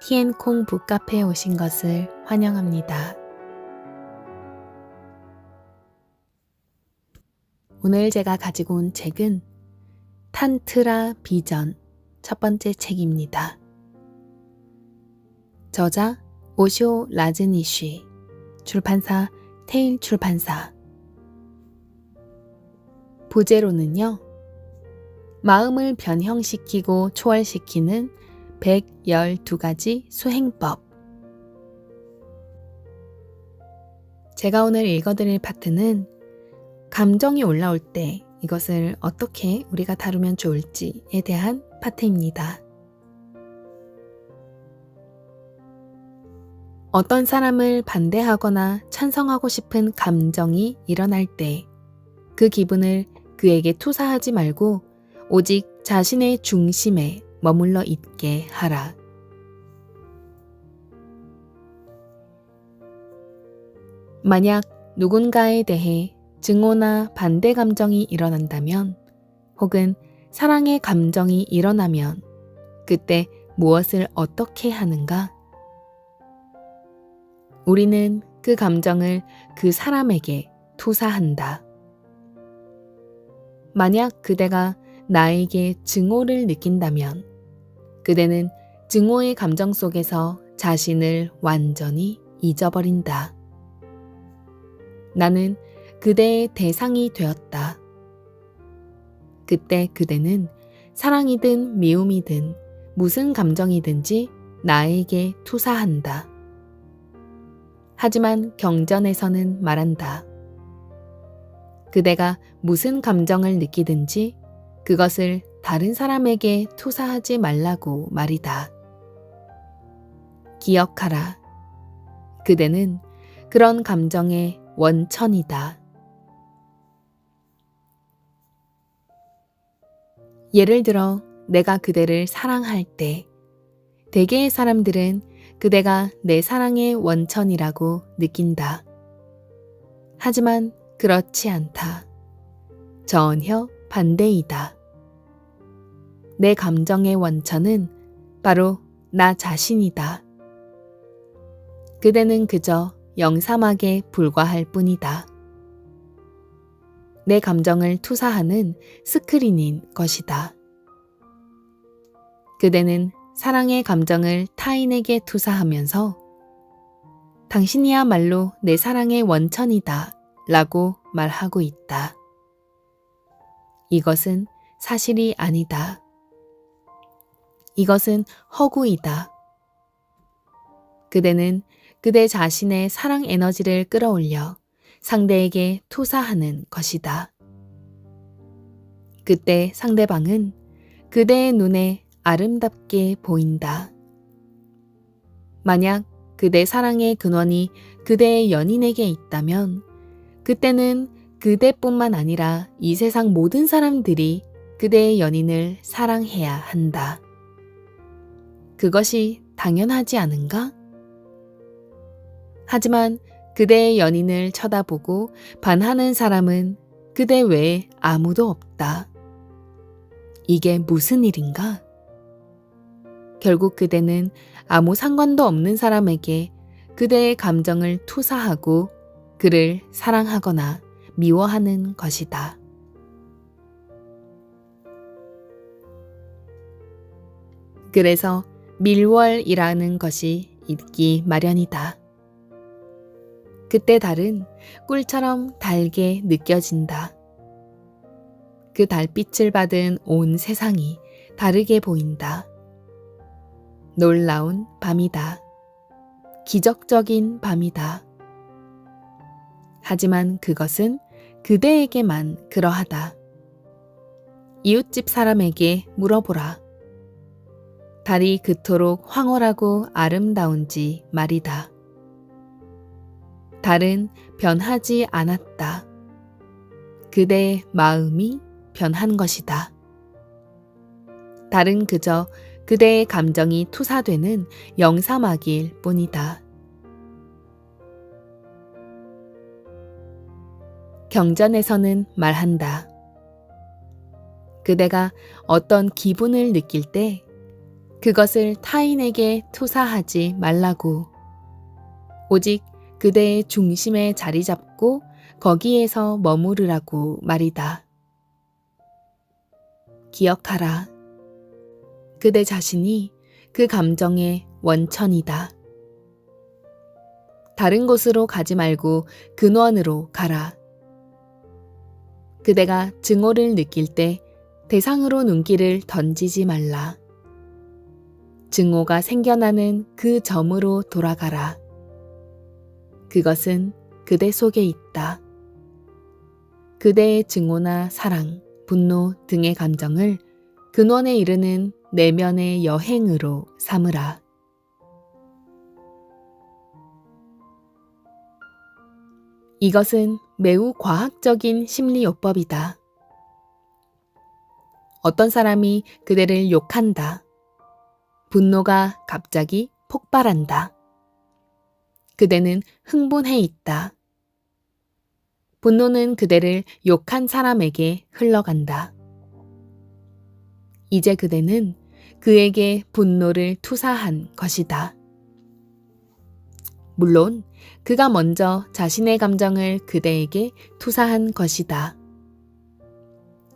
티엔콩 북카페에 오신 것을 환영합니다. 오늘 제가 가지고 온 책은 탄트라 비전 첫 번째 책입니다. 저자 오쇼 라즈니쉬, 출판사 테일 출판사. 부제로는요, 마음을 변형시키고 초월시키는 112가지 수행법. 제가 오늘 읽어드릴 파트는 감정이 올라올 때 이것을 어떻게 우리가 다루면 좋을지에 대한 파트입니다. 어떤 사람을 반대하거나 찬성하고 싶은 감정이 일어날 때 그 기분을 그에게 투사하지 말고 오직 자신의 중심에 머물러 있게 하라. 만약 누군가에 대해 증오나 반대 감정이 일어난다면, 혹은 사랑의 감정이 일어나면 그때 무엇을 어떻게 하는가? 우리는 그 감정을 그 사람에게 투사한다. 만약 그대가 나에게 증오를 느낀다면 그대는 증오의 감정 속에서 자신을 완전히 잊어버린다. 나는 그대의 대상이 되었다. 그때 그대는 사랑이든 미움이든 무슨 감정이든지 나에게 투사한다. 하지만 경전에서는 말한다. 그대가 무슨 감정을 느끼든지 그것을 다른 사람에게 투사하지 말라고 말이다. 기억하라. 그대는 그런 감정의 원천이다. 예를 들어 내가 그대를 사랑할 때 대개의 사람들은 그대가 내 사랑의 원천이라고 느낀다. 하지만 그렇지 않다. 전혀 반대이다. 내 감정의 원천은 바로 나 자신이다. 그대는 그저 영사막에 불과할 뿐이다. 내 감정을 투사하는 스크린인 것이다. 그대는 사랑의 감정을 타인에게 투사하면서 당신이야말로 내 사랑의 원천이다 라고 말하고 있다. 이것은 사실이 아니다. 이것은 허구이다. 그대는 그대 자신의 사랑 에너지를 끌어올려 상대에게 투사하는 것이다. 그때 상대방은 그대의 눈에 아름답게 보인다. 만약 그대 사랑의 근원이 그대의 연인에게 있다면 그때는 그대뿐만 아니라 이 세상 모든 사람들이 그대의 연인을 사랑해야 한다. 그것이 당연하지 않은가? 하지만 그대의 연인을 쳐다보고 반하는 사람은 그대 외에 아무도 없다. 이게 무슨 일인가? 결국 그대는 아무 상관도 없는 사람에게 그대의 감정을 투사하고 그를 사랑하거나 미워하는 것이다. 그래서 밀월이라는 것이 있기 마련이다. 그때 달은 꿀처럼 달게 느껴진다. 그 달빛을 받은 온 세상이 다르게 보인다. 놀라운 밤이다. 기적적인 밤이다. 하지만 그것은 그대에게만 그러하다. 이웃집 사람에게 물어보라. 달이 그토록 황홀하고 아름다운지 말이다. 달은 변하지 않았다. 그대의 마음이 변한 것이다. 달은 그저 그대의 감정이 투사되는 영사막일 뿐이다. 경전에서는 말한다. 그대가 어떤 기분을 느낄 때 그것을 타인에게 투사하지 말라고. 오직 그대의 중심에 자리 잡고 거기에서 머무르라고 말이다. 기억하라. 그대 자신이 그 감정의 원천이다. 다른 곳으로 가지 말고 근원으로 가라. 그대가 증오를 느낄 때 대상으로 눈길을 던지지 말라. 증오가 생겨나는 그 점으로 돌아가라. 그것은 그대 속에 있다. 그대의 증오나 사랑, 분노 등의 감정을 근원에 이르는 내면의 여행으로 삼으라. 이것은 매우 과학적인 심리요법이다. 어떤 사람이 그대를 욕한다. 분노가 갑자기 폭발한다. 그대는 흥분해 있다. 분노는 그대를 욕한 사람에게 흘러간다. 이제 그대는 그에게 분노를 투사한 것이다. 물론 그가 먼저 자신의 감정을 그대에게 투사한 것이다.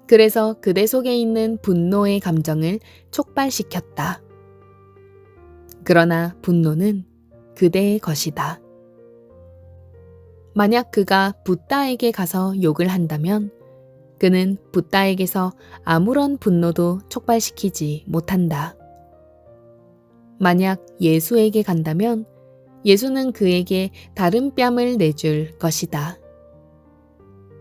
그래서 그대 속에 있는 분노의 감정을 촉발시켰다. 그러나 분노는 그대의 것이다. 만약 그가 붓다에게 가서 욕을 한다면 그는 붓다에게서 아무런 분노도 촉발시키지 못한다. 만약 예수에게 간다면 예수는 그에게 다른 뺨을 내줄 것이다.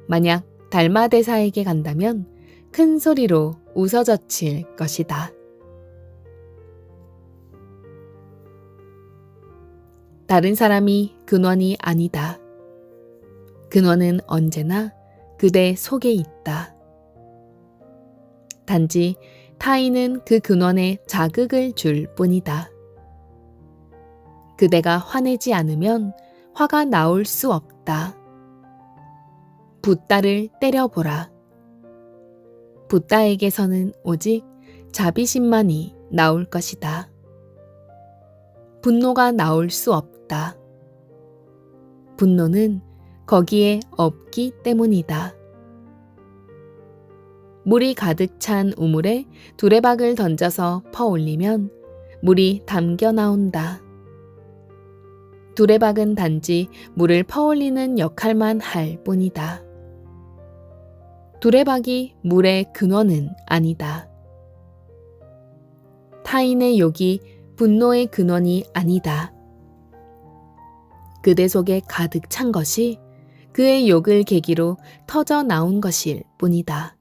만약 달마대사에게 간다면 큰 소리로 웃어젖힐 것이다. 다른 사람이 근원이 아니다. 근원은 언제나 그대 속에 있다. 단지 타인은 그 근원에 자극을 줄 뿐이다. 그대가 화내지 않으면 화가 나올 수 없다. 붓다를 때려보라. 붓다에게서는 오직 자비심만이 나올 것이다. 분노가 나올 수 없다. 분노는 거기에 없기 때문이다. 물이 가득 찬 우물에 두레박을 던져서 퍼올리면 물이 담겨 나온다. 두레박은 단지 물을 퍼올리는 역할만 할 뿐이다. 두레박이 물의 근원은 아니다. 타인의 욕이 분노의 근원이 아니다. 그대 속에 가득 찬 것이 그의 욕을 계기로 터져 나온 것일 뿐이다.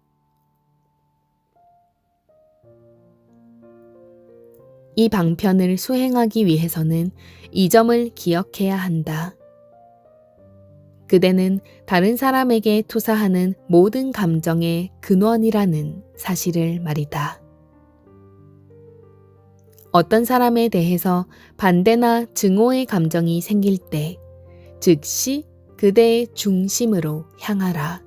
이 방편을 수행하기 위해서는 이 점을 기억해야 한다. 그대는 다른 사람에게 투사하는 모든 감정의 근원이라는 사실을 말이다. 어떤 사람에 대해서 반대나 증오의 감정이 생길 때 즉시 그대의 중심으로 향하라.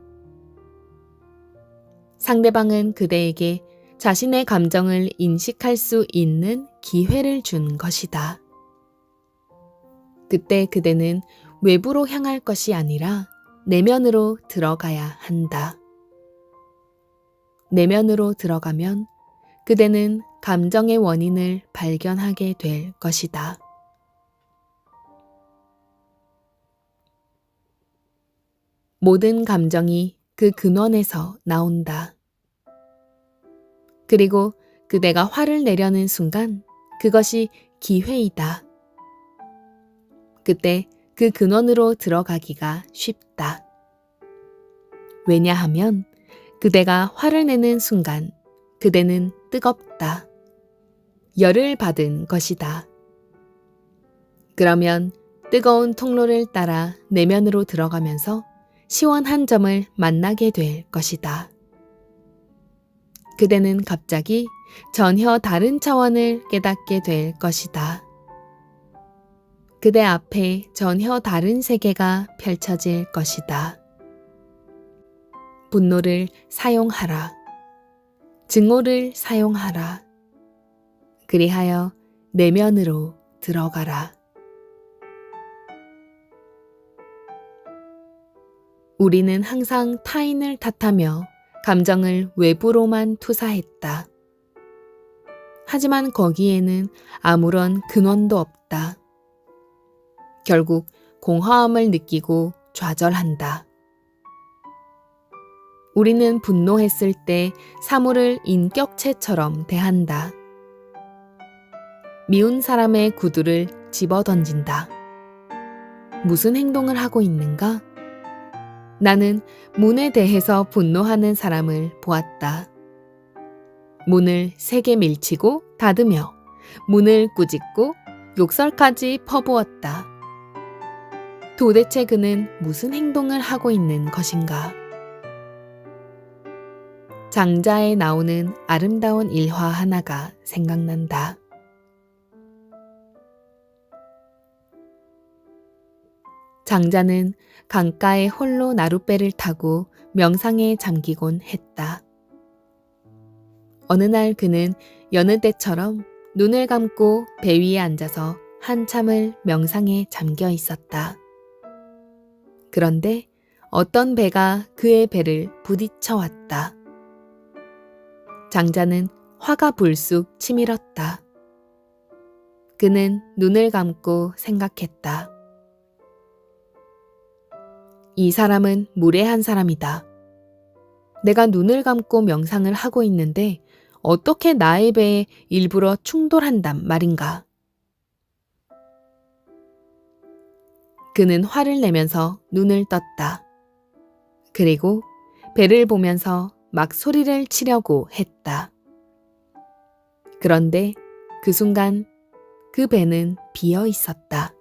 상대방은 그대에게 자신의 감정을 인식할 수 있는 기회를 준 것이다. 그때 그대는 외부로 향할 것이 아니라 내면으로 들어가야 한다. 내면으로 들어가면 그대는 감정의 원인을 발견하게 될 것이다. 모든 감정이 그 근원에서 나온다. 그리고 그대가 화를 내려는 순간 그것이 기회이다. 그때 그 근원으로 들어가기가 쉽다. 왜냐하면 그대가 화를 내는 순간 그대는 뜨겁다. 열을 받은 것이다. 그러면 뜨거운 통로를 따라 내면으로 들어가면서 시원한 점을 만나게 될 것이다. 그대는 갑자기 전혀 다른 차원을 깨닫게 될 것이다. 그대 앞에 전혀 다른 세계가 펼쳐질 것이다. 분노를 사용하라. 증오를 사용하라. 그리하여 내면으로 들어가라. 우리는 항상 타인을 탓하며 감정을 외부로만 투사했다. 하지만 거기에는 아무런 근원도 없다. 결국 공허함을 느끼고 좌절한다. 우리는 분노했을 때 사물을 인격체처럼 대한다. 미운 사람의 구두를 집어던진다. 무슨 행동을 하고 있는가? 나는 문에 대해서 분노하는 사람을 보았다. 문을 세게 밀치고 닫으며 문을 꾸짖고 욕설까지 퍼부었다. 도대체 그는 무슨 행동을 하고 있는 것인가? 장자에 나오는 아름다운 일화 하나가 생각난다. 장자는 강가에 홀로 나룻배를 타고 명상에 잠기곤 했다. 어느 날 그는 여느 때처럼 눈을 감고 배 위에 앉아서 한참을 명상에 잠겨 있었다. 그런데 어떤 배가 그의 배를 부딪혀 왔다. 장자는 화가 불쑥 치밀었다. 그는 눈을 감고 생각했다. 이 사람은 무례한 사람이다. 내가 눈을 감고 명상을 하고 있는데 어떻게 나의 배에 일부러 충돌한단 말인가? 그는 화를 내면서 눈을 떴다. 그리고 배를 보면서 막 소리를 치려고 했다. 그런데 그 순간 그 배는 비어 있었다.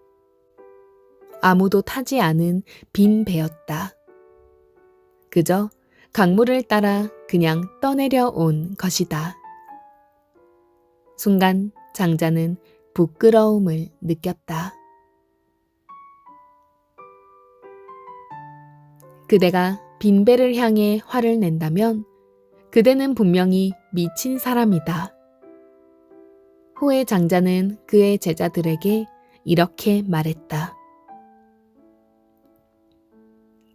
아무도 타지 않은 빈 배였다. 그저 강물을 따라 그냥 떠내려 온 것이다. 순간 장자는 부끄러움을 느꼈다. 그대가 빈 배를 향해 화를 낸다면 그대는 분명히 미친 사람이다. 후에 장자는 그의 제자들에게 이렇게 말했다.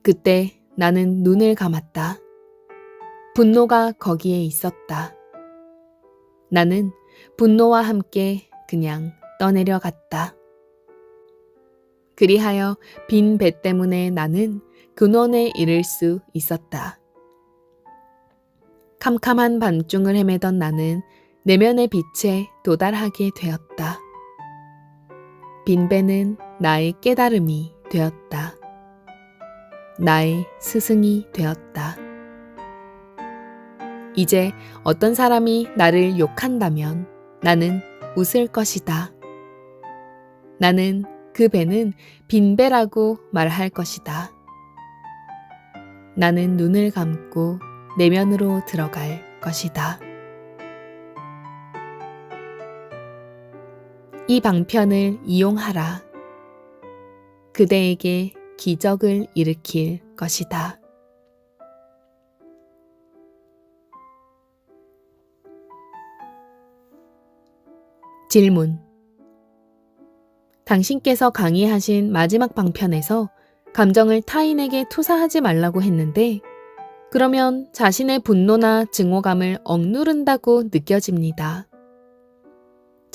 그때 나는 눈을 감았다. 분노가 거기에 있었다. 나는 분노와 함께 그냥 떠내려갔다. 그리하여 빈 배 때문에 나는 근원에 이를 수 있었다. 캄캄한 밤중을 헤매던 나는 내면의 빛에 도달하게 되었다. 빈 배는 나의 깨달음이 되었다. 나의 스승이 되었다. 이제 어떤 사람이 나를 욕한다면 나는 웃을 것이다. 나는 그 배는 빈 배라고 말할 것이다. 나는 눈을 감고 내면으로 들어갈 것이다. 이 방편을 이용하라. 그대에게 기적을 일으킬 것이다. 질문. 당신께서 강의하신 마지막 방편에서 감정을 타인에게 투사하지 말라고 했는데 그러면 자신의 분노나 증오감을 억누른다고 느껴집니다.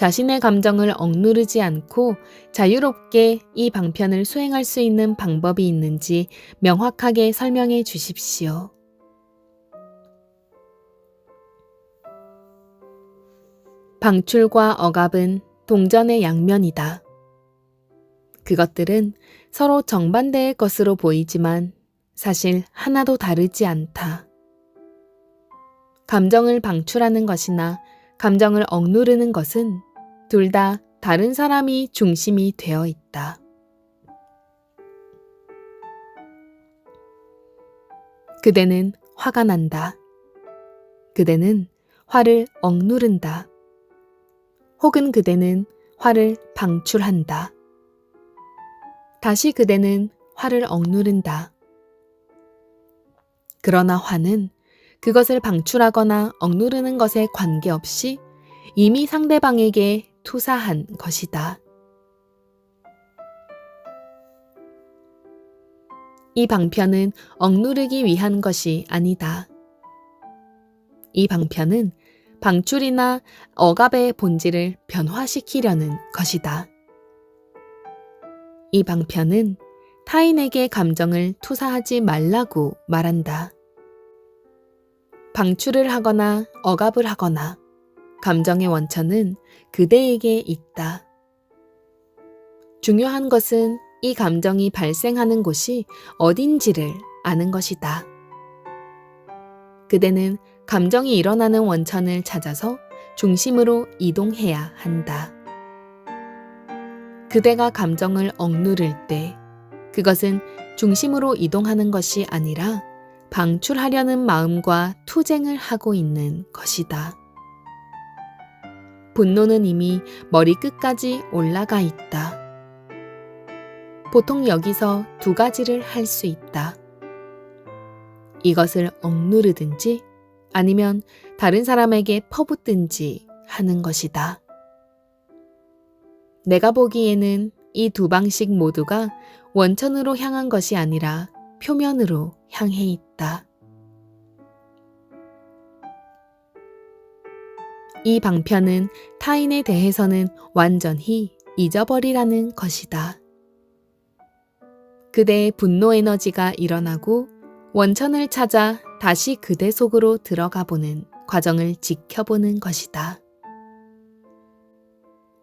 자신의 감정을 억누르지 않고 자유롭게 이 방편을 수행할 수 있는 방법이 있는지 명확하게 설명해 주십시오. 방출과 억압은 동전의 양면이다. 그것들은 서로 정반대의 것으로 보이지만 사실 하나도 다르지 않다. 감정을 방출하는 것이나 감정을 억누르는 것은 둘 다 다른 사람이 중심이 되어 있다. 그대는 화가 난다. 그대는 화를 억누른다. 혹은 그대는 화를 방출한다. 다시 그대는 화를 억누른다. 그러나 화는 그것을 방출하거나 억누르는 것에 관계없이 이미 상대방에게 투사한 것이다. 이 방편은 억누르기 위한 것이 아니다. 이 방편은 방출이나 억압의 본질을 변화시키려는 것이다. 이 방편은 타인에게 감정을 투사하지 말라고 말한다. 방출을 하거나 억압을 하거나 감정의 원천은 그대에게 있다. 중요한 것은 이 감정이 발생하는 곳이 어딘지를 아는 것이다. 그대는 감정이 일어나는 원천을 찾아서 중심으로 이동해야 한다. 그대가 감정을 억누를 때 그것은 중심으로 이동하는 것이 아니라 방출하려는 마음과 투쟁을 하고 있는 것이다. 분노는 이미 머리 끝까지 올라가 있다. 보통 여기서 두 가지를 할 수 있다. 이것을 억누르든지 아니면 다른 사람에게 퍼붓든지 하는 것이다. 내가 보기에는 이 두 방식 모두가 원천으로 향한 것이 아니라 표면으로 향해 있다. 이 방편은 타인에 대해서는 완전히 잊어버리라는 것이다. 그대의 분노 에너지가 일어나고 원천을 찾아 다시 그대 속으로 들어가 보는 과정을 지켜보는 것이다.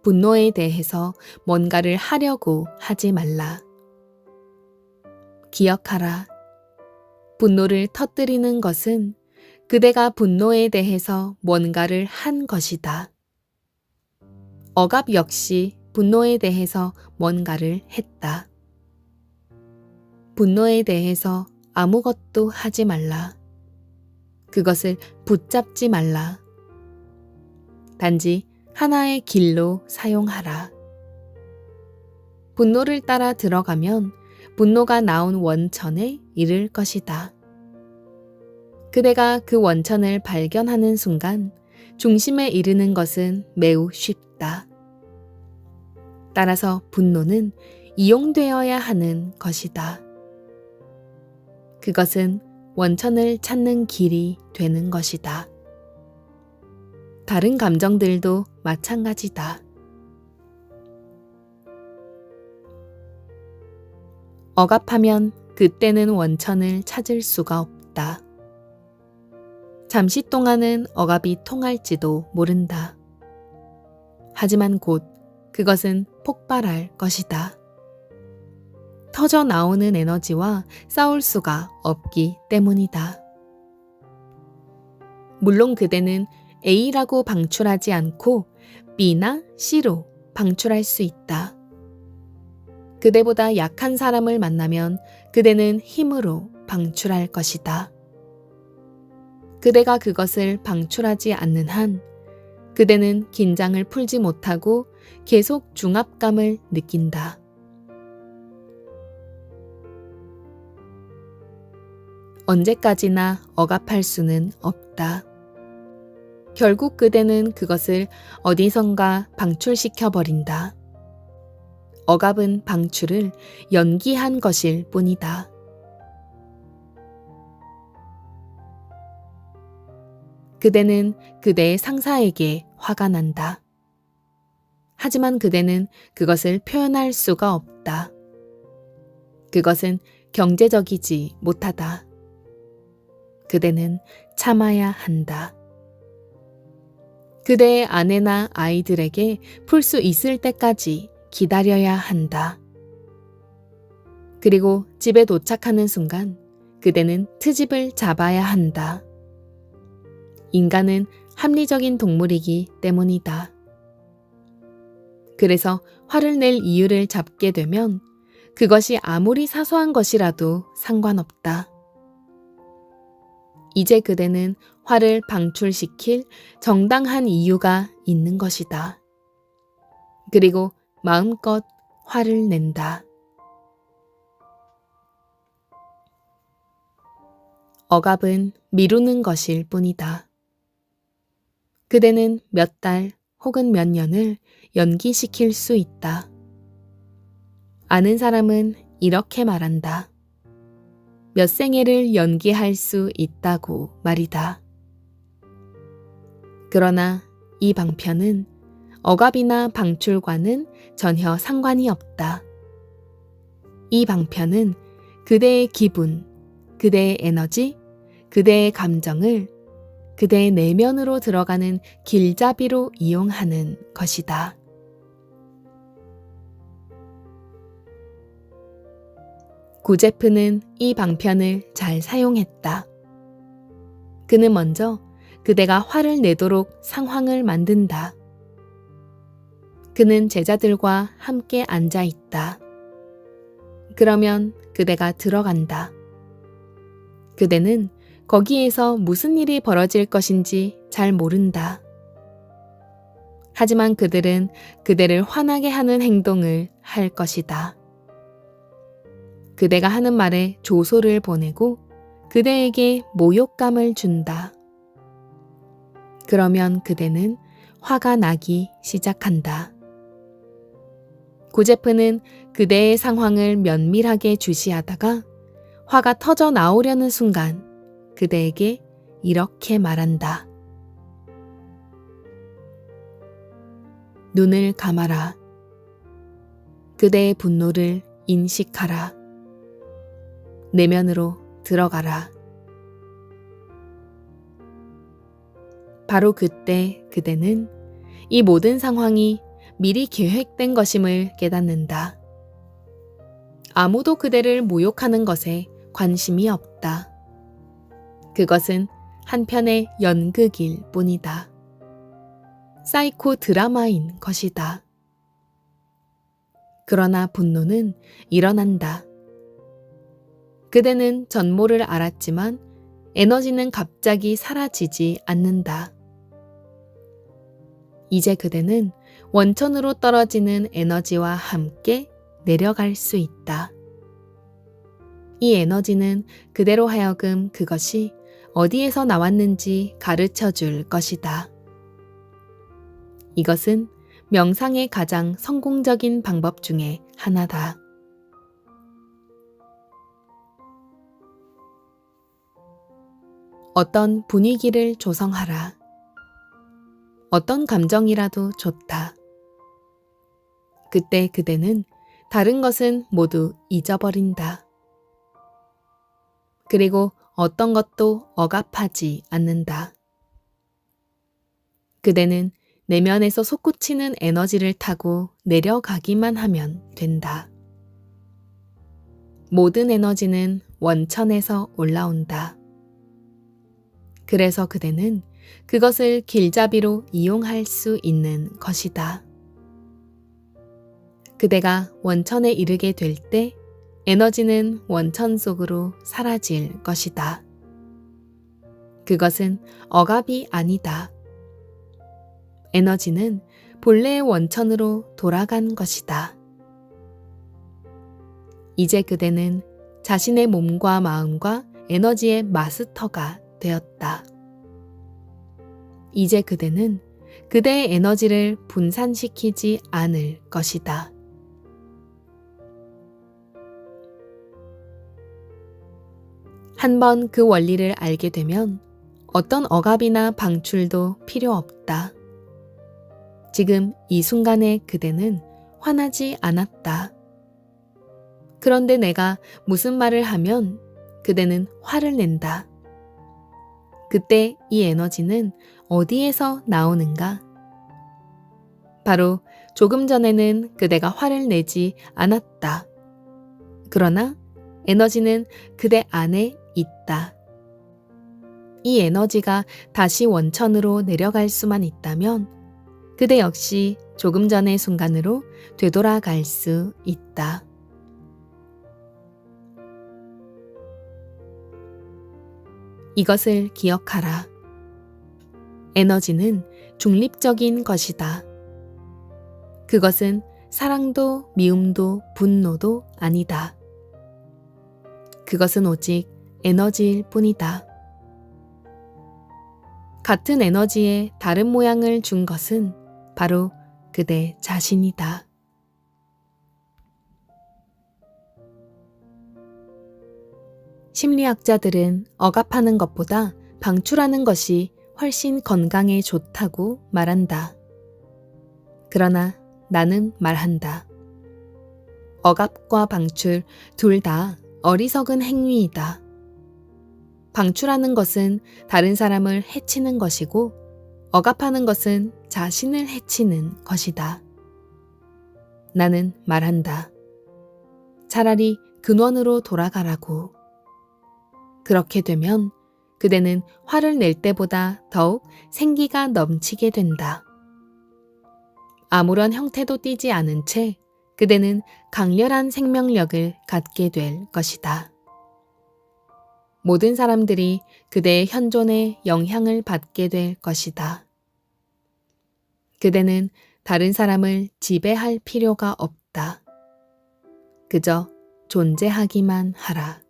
분노에 대해서 뭔가를 하려고 하지 말라. 기억하라. 분노를 터뜨리는 것은 그대가 분노에 대해서 뭔가를 한 것이다. 억압 역시 분노에 대해서 뭔가를 했다. 분노에 대해서 아무것도 하지 말라. 그것을 붙잡지 말라. 단지 하나의 길로 사용하라. 분노를 따라 들어가면 분노가 나온 원천에 이를 것이다. 그대가 그 원천을 발견하는 순간 중심에 이르는 것은 매우 쉽다. 따라서 분노는 이용되어야 하는 것이다. 그것은 원천을 찾는 길이 되는 것이다. 다른 감정들도 마찬가지다. 억압하면 그때는 원천을 찾을 수가 없다. 잠시 동안은 억압이 통할지도 모른다. 하지만 곧 그것은 폭발할 것이다. 터져 나오는 에너지와 싸울 수가 없기 때문이다. 물론 그대는 A라고 방출하지 않고 B나 C로 방출할 수 있다. 그대보다 약한 사람을 만나면 그대는 힘으로 방출할 것이다. 그대가 그것을 방출하지 않는 한 그대는 긴장을 풀지 못하고 계속 중압감을 느낀다. 언제까지나 억압할 수는 없다. 결국 그대는 그것을 어디선가 방출시켜 버린다. 억압은 방출을 연기한 것일 뿐이다. 그대는 그대의 상사에게 화가 난다. 하지만 그대는 그것을 표현할 수가 없다. 그것은 경제적이지 못하다. 그대는 참아야 한다. 그대의 아내나 아이들에게 풀 수 있을 때까지 기다려야 한다. 그리고 집에 도착하는 순간 그대는 트집을 잡아야 한다. 인간은 합리적인 동물이기 때문이다. 그래서 화를 낼 이유를 잡게 되면 그것이 아무리 사소한 것이라도 상관없다. 이제 그대는 화를 방출시킬 정당한 이유가 있는 것이다. 그리고 마음껏 화를 낸다. 억압은 미루는 것일 뿐이다. 그대는 몇 달 혹은 몇 년을 연기시킬 수 있다. 아는 사람은 이렇게 말한다. 몇 생애를 연기할 수 있다고 말이다. 그러나 이 방편은 억압이나 방출과는 전혀 상관이 없다. 이 방편은 그대의 기분, 그대의 에너지, 그대의 감정을 그대의 내면으로 들어가는 길잡이로 이용하는 것이다. 구제프는 이 방편을 잘 사용했다. 그는 먼저 그대가 화를 내도록 상황을 만든다. 그는 제자들과 함께 앉아 있다. 그러면 그대가 들어간다. 그대는 거기에서 무슨 일이 벌어질 것인지 잘 모른다. 하지만 그들은 그대를 화나게 하는 행동을 할 것이다. 그대가 하는 말에 조소를 보내고 그대에게 모욕감을 준다. 그러면 그대는 화가 나기 시작한다. 구제프는 그대의 상황을 면밀하게 주시하다가 화가 터져 나오려는 순간 그대에게 이렇게 말한다. 눈을 감아라. 그대의 분노를 인식하라. 내면으로 들어가라. 바로 그때 그대는 이 모든 상황이 미리 계획된 것임을 깨닫는다. 아무도 그대를 모욕하는 것에 관심이 없다. 그것은 한편의 연극일 뿐이다. 사이코 드라마인 것이다. 그러나 분노는 일어난다. 그대는 전모를 알았지만 에너지는 갑자기 사라지지 않는다. 이제 그대는 원천으로 떨어지는 에너지와 함께 내려갈 수 있다. 이 에너지는 그대로 하여금 그것이 어디에서 나왔는지 가르쳐 줄 것이다. 이것은 명상의 가장 성공적인 방법 중에 하나다. 어떤 분위기를 조성하라. 어떤 감정이라도 좋다. 그때 그대는 다른 것은 모두 잊어버린다. 그리고 어떤 것도 억압하지 않는다. 그대는 내면에서 솟구치는 에너지를 타고 내려가기만 하면 된다. 모든 에너지는 원천에서 올라온다. 그래서 그대는 그것을 길잡이로 이용할 수 있는 것이다. 그대가 원천에 이르게 될 때 에너지는 원천 속으로 사라질 것이다. 그것은 억압이 아니다. 에너지는 본래의 원천으로 돌아간 것이다. 이제 그대는 자신의 몸과 마음과 에너지의 마스터가 되었다. 이제 그대는 그대의 에너지를 분산시키지 않을 것이다. 한번 그 원리를 알게 되면 어떤 억압이나 방출도 필요 없다. 지금 이 순간에 그대는 화나지 않았다. 그런데 내가 무슨 말을 하면 그대는 화를 낸다. 그때 이 에너지는 어디에서 나오는가? 바로 조금 전에는 그대가 화를 내지 않았다. 그러나 에너지는 그대 안에 있다. 이 에너지가 다시 원천으로 내려갈 수만 있다면 그대 역시 조금 전의 순간으로 되돌아갈 수 있다. 이것을 기억하라. 에너지는 중립적인 것이다. 그것은 사랑도 미움도 분노도 아니다. 그것은 오직 에너지일 뿐이다. 같은 에너지에 다른 모양을 준 것은 바로 그대 자신이다. 심리학자들은 억압하는 것보다 방출하는 것이 훨씬 건강에 좋다고 말한다. 그러나 나는 말한다. 억압과 방출 둘 다 어리석은 행위이다. 방출하는 것은 다른 사람을 해치는 것이고 억압하는 것은 자신을 해치는 것이다. 나는 말한다. 차라리 근원으로 돌아가라고. 그렇게 되면 그대는 화를 낼 때보다 더욱 생기가 넘치게 된다. 아무런 형태도 띠지 않은 채 그대는 강렬한 생명력을 갖게 될 것이다. 모든 사람들이 그대의 현존에 영향을 받게 될 것이다. 그대는 다른 사람을 지배할 필요가 없다. 그저 존재하기만 하라.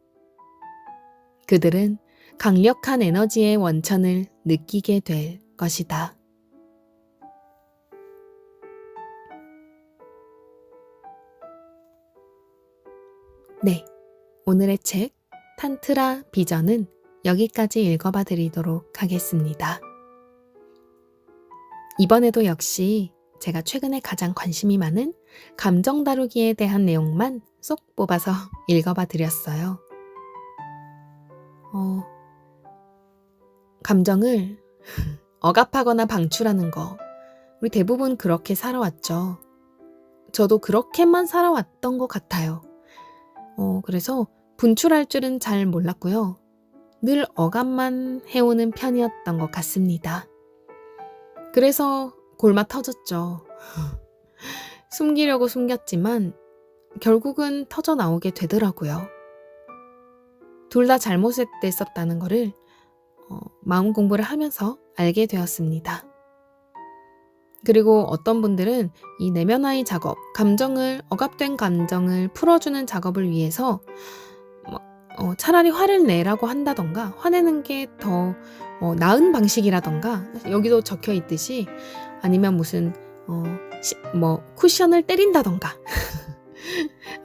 그들은 강력한 에너지의 원천을 느끼게 될 것이다. 네, 오늘의 책 탄트라 비전은 여기까지 읽어봐 드리도록 하겠습니다. 이번에도 역시 제가 최근에 가장 관심이 많은 감정 다루기에 대한 내용만 쏙 뽑아서 읽어봐 드렸어요. 감정을 억압하거나 방출하는 거, 우리 대부분 그렇게 살아왔죠. 저도 그렇게만 살아왔던 것 같아요. 그래서 분출할 줄은 잘 몰랐고요. 늘 억압만 해오는 편이었던 것 같습니다. 그래서 골마 터졌죠. 숨기려고 숨겼지만 결국은 터져 나오게 되더라고요. 둘 다 잘못됐었다는 거를 마음 공부를 하면서 알게 되었습니다. 그리고 어떤 분들은 이 내면화의 작업, 억압된 감정을 풀어주는 작업을 위해서 차라리 화를 내라고 한다던가 화내는 게 더 나은 방식이라던가 여기도 적혀 있듯이 아니면 무슨 쿠션을 때린다던가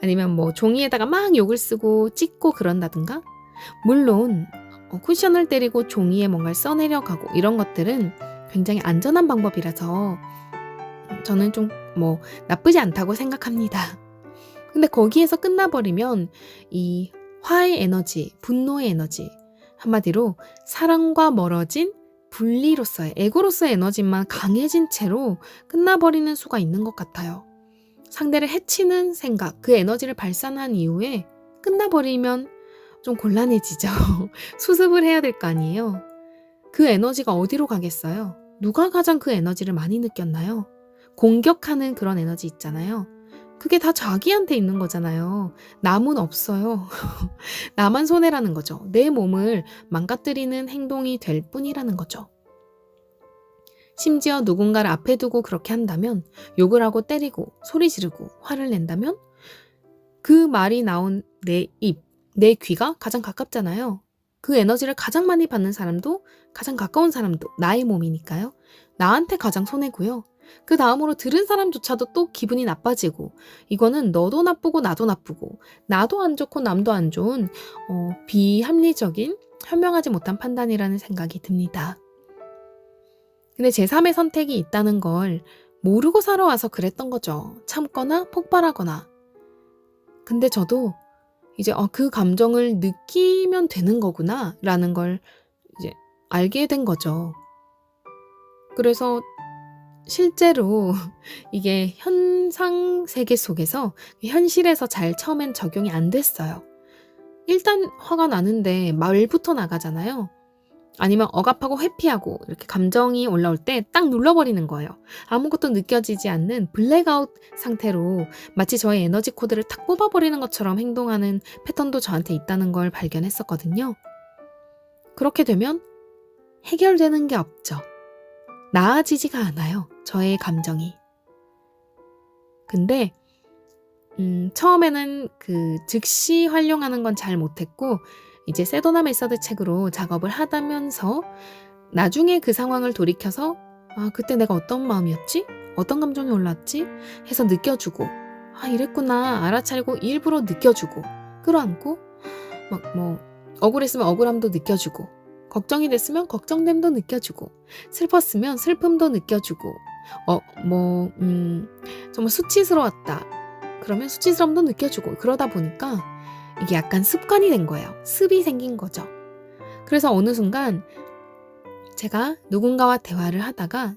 아니면 종이에다가 막 욕을 쓰고 찍고 그런다던가 물론 쿠션을 때리고 종이에 뭔가를 써내려가고 이런 것들은 굉장히 안전한 방법이라서 저는 좀 나쁘지 않다고 생각합니다. 근데 거기에서 끝나버리면 이 화의 에너지, 분노의 에너지, 한마디로 사랑과 멀어진 분리로서의 에고로서의 에너지만 강해진 채로 끝나버리는 수가 있는 것 같아요. 상대를 해치는 생각, 그 에너지를 발산한 이후에 끝나버리면 좀 곤란해지죠. 수습을 해야 될 거 아니에요. 그 에너지가 어디로 가겠어요? 누가 가장 그 에너지를 많이 느꼈나요? 공격하는 그런 에너지 있잖아요. 그게 다 자기한테 있는 거잖아요. 남은 없어요. 나만 손해라는 거죠. 내 몸을 망가뜨리는 행동이 될 뿐이라는 거죠. 심지어 누군가를 앞에 두고 그렇게 한다면 욕을 하고 때리고 소리 지르고 화를 낸다면 그 말이 나온 내 입, 내 귀가 가장 가깝잖아요. 그 에너지를 가장 많이 받는 사람도 가장 가까운 사람도 나의 몸이니까요. 나한테 가장 손해고요. 그 다음으로 들은 사람조차도 또 기분이 나빠지고 이거는 너도 나쁘고 나도 나쁘고 나도 안 좋고 남도 안 좋은 비합리적인 현명하지 못한 판단이라는 생각이 듭니다. 근데 제3의 선택이 있다는 걸 모르고 살아와서 그랬던 거죠. 참거나 폭발하거나. 근데 저도 이제 그 감정을 느끼면 되는 거구나 라는 걸 이제 알게 된 거죠. 그래서 실제로 이게 현상 세계 속에서 현실에서 잘 처음엔 적용이 안 됐어요. 일단 화가 나는데 말부터 나가잖아요. 아니면 억압하고 회피하고 이렇게 감정이 올라올 때 딱 눌러버리는 거예요. 아무것도 느껴지지 않는 블랙아웃 상태로 마치 저의 에너지 코드를 탁 뽑아버리는 것처럼 행동하는 패턴도 저한테 있다는 걸 발견했었거든요. 그렇게 되면 해결되는 게 없죠. 나아지지가 않아요. 저의 감정이. 근데 처음에는 그 즉시 활용하는 건 잘 못했고 이제 세도나 메서드 책으로 작업을 하다면서 나중에 그 상황을 돌이켜서 아, 그때 내가 어떤 마음이었지? 어떤 감정이 올랐지? 해서 느껴주고 아, 이랬구나 알아차리고 일부러 느껴주고 끌어안고 막 뭐 억울했으면 억울함도 느껴주고 걱정이 됐으면 걱정됨도 느껴주고 슬펐으면 슬픔도 느껴주고 정말 수치스러웠다 그러면 수치스러움도 느껴주고 그러다 보니까 이게 약간 습관이 된 거예요. 습이 생긴 거죠. 그래서 어느 순간 제가 누군가와 대화를 하다가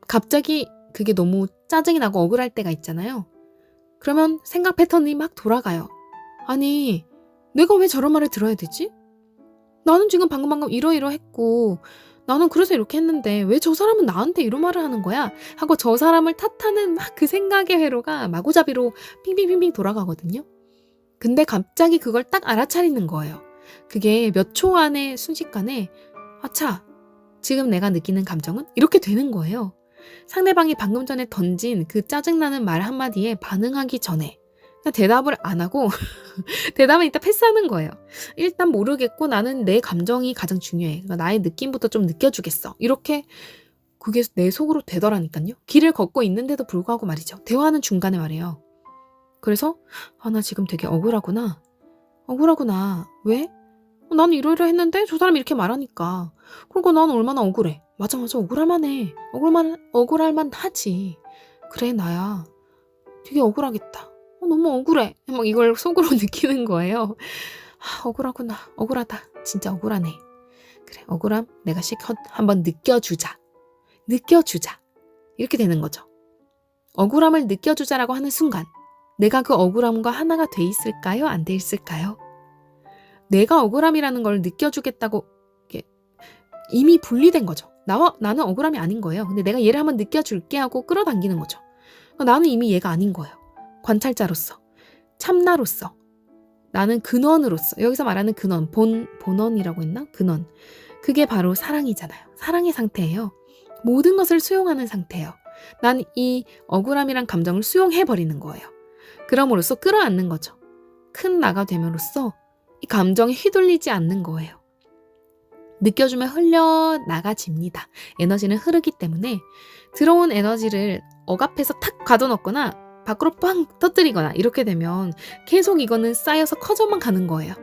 갑자기 그게 너무 짜증이 나고 억울할 때가 있잖아요. 그러면 생각 패턴이 막 돌아가요. 아니, 내가 왜 저런 말을 들어야 되지? 나는 지금 방금 이러이러했고 나는 그래서 이렇게 했는데 왜 저 사람은 나한테 이런 말을 하는 거야? 하고 저 사람을 탓하는 막 그 생각의 회로가 마구잡이로 핑핑핑핑 돌아가거든요. 근데 갑자기 그걸 딱 알아차리는 거예요. 그게 몇 초 안에 순식간에 아차, 지금 내가 느끼는 감정은 이렇게 되는 거예요. 상대방이 방금 전에 던진 그 짜증나는 말 한마디에 반응하기 전에 그냥 대답을 안 하고 대답은 이따 패스하는 거예요. 일단 모르겠고 나는 내 감정이 가장 중요해. 그러니까 나의 느낌부터 좀 느껴주겠어. 이렇게 그게 내 속으로 되더라니까요. 길을 걷고 있는데도 불구하고 말이죠. 대화하는 중간에 말이에요. 그래서 아, 나 지금 되게 억울하구나. 왜? 난 이러이러 했는데 저 사람이 이렇게 말하니까. 그러니까 난 얼마나 억울해. 맞아 억울할만해. 억울할만 하지. 그래 나야. 되게 억울하겠다. 너무 억울해. 막 이걸 속으로 느끼는 거예요. 아, 억울하구나. 억울하다. 진짜 억울하네. 그래 억울함 내가 실컷 한번 느껴주자. 이렇게 되는 거죠. 억울함을 느껴주자라고 하는 순간 내가 그 억울함과 하나가 돼 있을까요? 안 돼 있을까요? 내가 억울함이라는 걸 느껴주겠다고 이미 분리된 거죠. 나는 억울함이 아닌 거예요. 근데 내가 얘를 한번 느껴줄게 하고 끌어당기는 거죠. 그러니까 나는 이미 얘가 아닌 거예요. 관찰자로서, 참나로서, 나는 근원으로서, 여기서 말하는 근원, 본원이라고 했나? 근원. 그게 바로 사랑이잖아요. 사랑의 상태예요. 모든 것을 수용하는 상태예요. 난 이 억울함이란 감정을 수용해버리는 거예요. 그럼으로써 끌어안는 거죠. 큰 나가 됨으로써 이 감정에 휘둘리지 않는 거예요. 느껴주면 흘려나가집니다. 에너지는 흐르기 때문에 들어온 에너지를 억압해서 탁 가둬놓거나 밖으로 빵 터뜨리거나 이렇게 되면 계속 이거는 쌓여서 커져만 가는 거예요.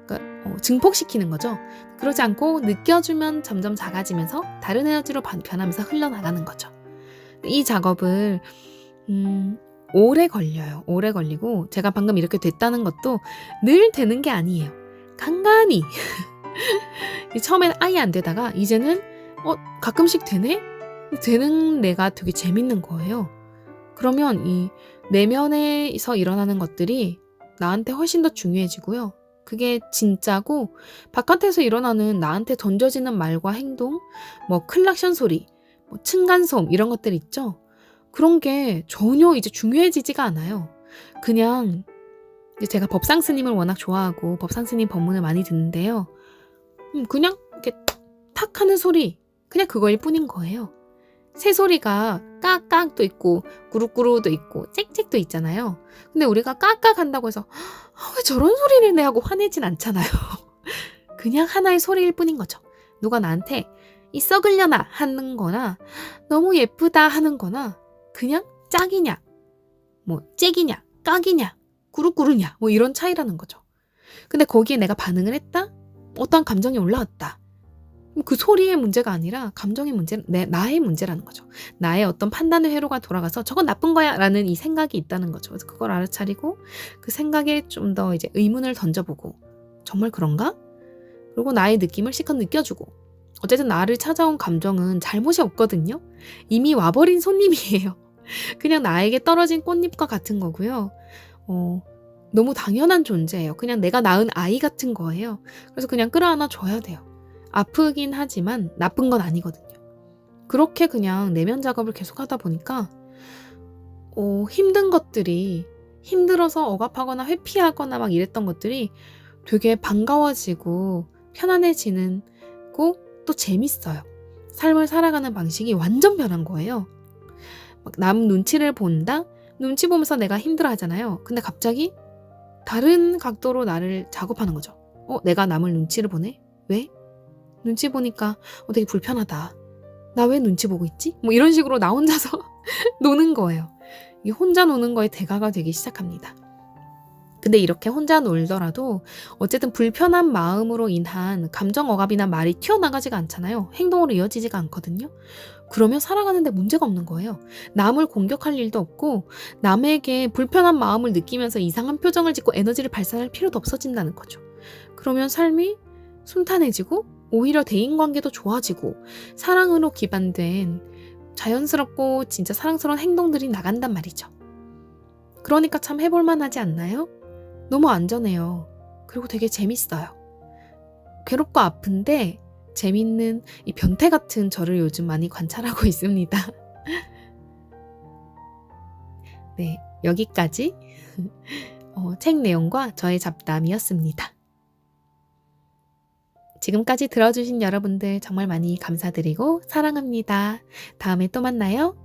그러니까 증폭시키는 거죠. 그러지 않고 느껴주면 점점 작아지면서 다른 에너지로 변하면서 흘러나가는 거죠. 이 작업을 오래 걸려요. 오래 걸리고 제가 방금 이렇게 됐다는 것도 늘 되는 게 아니에요. 간간히 처음엔 아예 안 되다가 이제는 가끔씩 되네? 되는 내가 되게 재밌는 거예요. 그러면 이 내면에서 일어나는 것들이 나한테 훨씬 더 중요해지고요. 그게 진짜고 바깥에서 일어나는 나한테 던져지는 말과 행동, 뭐 클락션 소리, 뭐 층간소음 이런 것들 있죠. 그런 게 전혀 이제 중요해지지가 않아요. 그냥 이제 제가 법상 스님을 워낙 좋아하고 법상 스님 법문을 많이 듣는데요. 그냥 이렇게 탁 하는 소리 그냥 그거일 뿐인 거예요. 새소리가 깍깍도 있고 꾸루꾸루도 있고 짹짹도 있잖아요. 근데 우리가 깍깍 한다고 해서 왜 저런 소리를 내 하고 화내진 않잖아요. 그냥 하나의 소리일 뿐인 거죠. 누가 나한테 이 썩으려나 하는 거나 너무 예쁘다 하는 거나 그냥 짝이냐 뭐 짹이냐 깍이냐 꾸루꾸루냐 뭐 이런 차이라는 거죠. 근데 거기에 내가 반응을 했다? 어떤 감정이 올라왔다. 그 소리의 문제가 아니라 감정의 문제, 나의 문제라는 거죠. 나의 어떤 판단의 회로가 돌아가서 저건 나쁜 거야 라는 이 생각이 있다는 거죠. 그래서 그걸 알아차리고 그 생각에 좀 더 이제 의문을 던져보고 정말 그런가? 그리고 나의 느낌을 실컷 느껴주고 어쨌든 나를 찾아온 감정은 잘못이 없거든요. 이미 와버린 손님이에요. 그냥 나에게 떨어진 꽃잎과 같은 거고요. 너무 당연한 존재예요. 그냥 내가 낳은 아이 같은 거예요. 그래서 그냥 끌어안아 줘야 돼요. 아프긴 하지만 나쁜 건 아니거든요. 그렇게 그냥 내면 작업을 계속 하다 보니까 힘든 것들이 힘들어서 억압하거나 회피하거나 막 이랬던 것들이 되게 반가워지고 편안해지는 고 또 재밌어요. 삶을 살아가는 방식이 완전 변한 거예요. 막 남 눈치를 본다? 눈치 보면서 내가 힘들어 하잖아요. 근데 갑자기 다른 각도로 나를 작업하는 거죠. 내가 남을 눈치를 보네? 왜? 눈치 보니까 되게 불편하다. 나 왜 눈치 보고 있지? 뭐 이런 식으로 나 혼자서 노는 거예요. 이 혼자 노는 거에 대가가 되기 시작합니다. 근데 이렇게 혼자 놀더라도 어쨌든 불편한 마음으로 인한 감정 억압이나 말이 튀어나가지가 않잖아요. 행동으로 이어지지가 않거든요. 그러면 살아가는데 문제가 없는 거예요. 남을 공격할 일도 없고 남에게 불편한 마음을 느끼면서 이상한 표정을 짓고 에너지를 발산할 필요도 없어진다는 거죠. 그러면 삶이 순탄해지고 오히려 대인관계도 좋아지고 사랑으로 기반된 자연스럽고 진짜 사랑스러운 행동들이 나간단 말이죠. 그러니까 참 해볼만 하지 않나요? 너무 안전해요. 그리고 되게 재밌어요. 괴롭고 아픈데 재밌는 이 변태 같은 저를 요즘 많이 관찰하고 있습니다. 네, 여기까지 책 내용과 저의 잡담이었습니다. 지금까지 들어주신 여러분들 정말 많이 감사드리고 사랑합니다. 다음에 또 만나요.